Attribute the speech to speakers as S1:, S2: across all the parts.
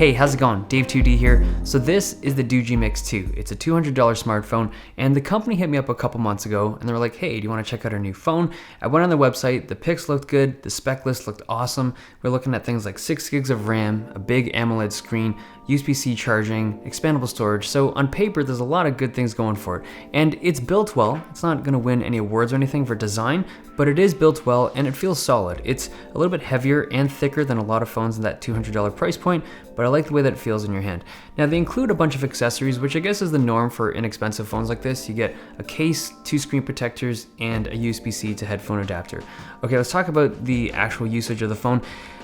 S1: Hey, how's it going? Dave2D here. So this is the Doogee Mix 2. It's a $200 smartphone, and the company hit me up a couple months ago, and they were like, hey, do you want to check out our new phone? I went on their website, the pics looked good, the spec list looked awesome. We're looking at things like 6 gigs of RAM, a big AMOLED screen, USB-C charging, expandable storage. So on paper, there's a lot of good things going for it. And it's built well. It's not gonna win any awards or anything for design, but it is built well and it feels solid. It's a little bit heavier and thicker than a lot of phones in that $200 price point, but I like the way that it feels in your hand. Now they include a bunch of accessories, which I guess is the norm for inexpensive phones like this. You get a case, 2 screen protectors, and a USB-C to headphone adapter. Okay, let's talk about the actual usage of the phone.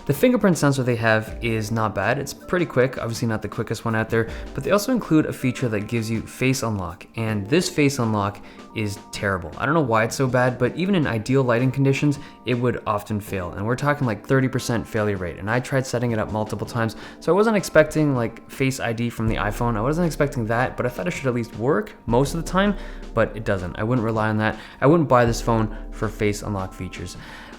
S1: The fingerprint sensor they have is not bad. It's pretty quick, obviously not the quickest one out there, but they also include a feature that gives you face unlock, and this face unlock is terrible. I don't know why it's so bad, but even in ideal lighting conditions, it would often fail, and we're talking like 30% failure rate, and I tried setting it up multiple times, so I wasn't expecting like Face ID from the iPhone. I wasn't expecting that, but I thought it should at least work most of the time, but it doesn't. I wouldn't rely on that. I wouldn't buy this phone for face unlock features.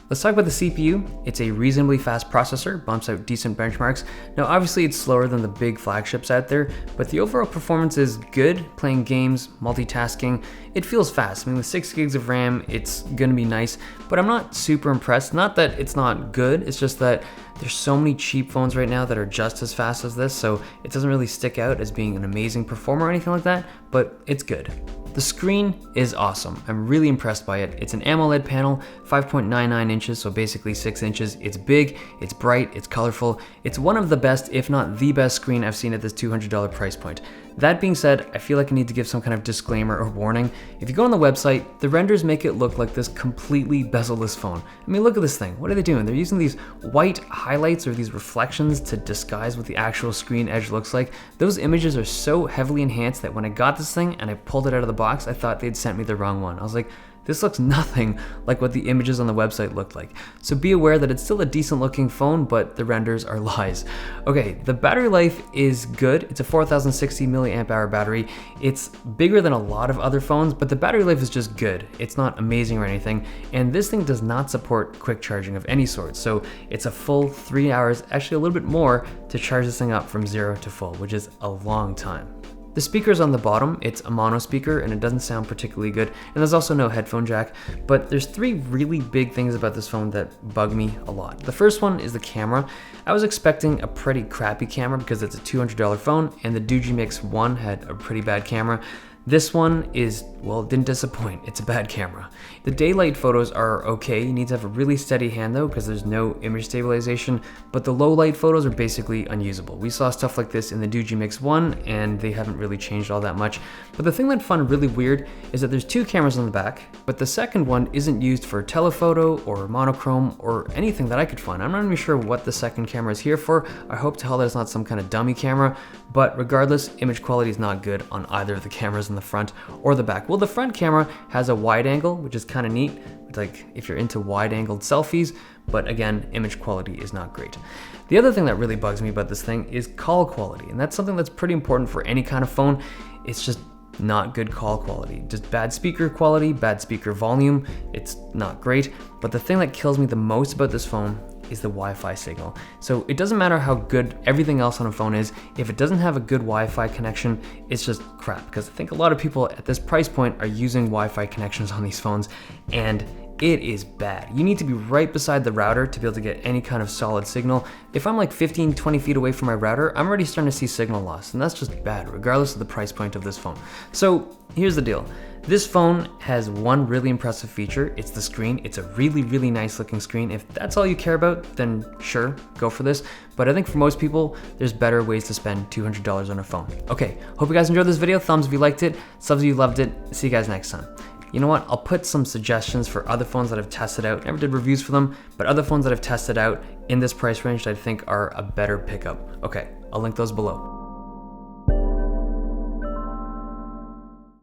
S1: Let's talk about the CPU. It's a reasonably fast processor, bumps out decent benchmarks. Now obviously it's slower than the big flagships out there, but the overall performance is good. Playing games, multitasking, it feels fast. I mean, with 6 gigs of RAM, it's gonna be nice, but I'm not super impressed. Not that it's not good, it's just that there's so many cheap phones right now that are just as fast as this, so it doesn't really stick out as being an amazing performer or anything like that, but it's good. The screen is awesome. I'm really impressed by it. It's an AMOLED panel, 5.99 inches, so basically 6 inches. It's big, it's bright, it's colorful. It's one of the best, if not the best screen I've seen at this $200 price point. That being said, I feel like I need to give some kind of disclaimer or warning. If you go on the website, the renders make it look like this completely bezel-less phone. I mean, look at this thing. What are they doing? They're using these white highlights or these reflections to disguise what the actual screen edge looks like. Those images are so heavily enhanced that when I got this thing and I pulled it out of the box, I thought they'd sent me the wrong one. I was like, this looks nothing like what the images on the website looked like. So be aware that it's still a decent looking phone, but the renders are lies. Okay, the battery life is good. It's a 4060 milliamp hour battery. It's bigger than a lot of other phones, but the battery life is just good. It's not amazing or anything. And this thing does not support quick charging of any sort. So it's a full 3 hours, actually a little bit more, to charge this thing up from 0 to full, which is a long time. The speaker's on the bottom. It's a mono speaker and it doesn't sound particularly good. And there's also no headphone jack, but there's 3 really big things about this phone that bug me a lot. The first one is the camera. I was expecting a pretty crappy camera because it's a $200 phone and the Doogee Mix 1 had a pretty bad camera. This one is, well, it didn't disappoint. It's a bad camera. The daylight photos are okay. You need to have a really steady hand though because there's no image stabilization, but the low light photos are basically unusable. We saw stuff like this in the Doogee Mix 1 and they haven't really changed all that much. But the thing that I found really weird is that there's 2 cameras on the back, but the second one isn't used for telephoto or monochrome or anything that I could find. I'm not even sure what the second camera is here for. I hope to hell that it's not some kind of dummy camera, but regardless, image quality is not good on either of the cameras in the front or the back. Well, the front camera has a wide angle, which is kind of neat, like if you're into wide angled selfies, but again, image quality is not great. The other thing that really bugs me about this thing is call quality, and that's something that's pretty important for any kind of phone. It's just not good call quality, just bad speaker quality, bad speaker volume. It's not great, but the thing that kills me the most about this phone is the Wi-Fi signal. So it doesn't matter how good everything else on a phone is, if it doesn't have a good Wi-Fi connection, it's just crap. Because I think a lot of people at this price point are using Wi-Fi connections on these phones, and it is bad. You need to be right beside the router to be able to get any kind of solid signal. If I'm like 15, 20 feet away from my router, I'm already starting to see signal loss, and that's just bad, regardless of the price point of this phone. So here's the deal. This phone has one really impressive feature. It's the screen. It's a really, really nice looking screen. If that's all you care about, then sure, go for this. But I think for most people, there's better ways to spend $200 on a phone. Okay, hope you guys enjoyed this video. Thumbs if you liked it, subs if you loved it. See you guys next time. You know what? I'll put some suggestions for other phones that I've tested out. Never did reviews for them, but other phones that I've tested out in this price range that I think are a better pickup. Okay, I'll link those below.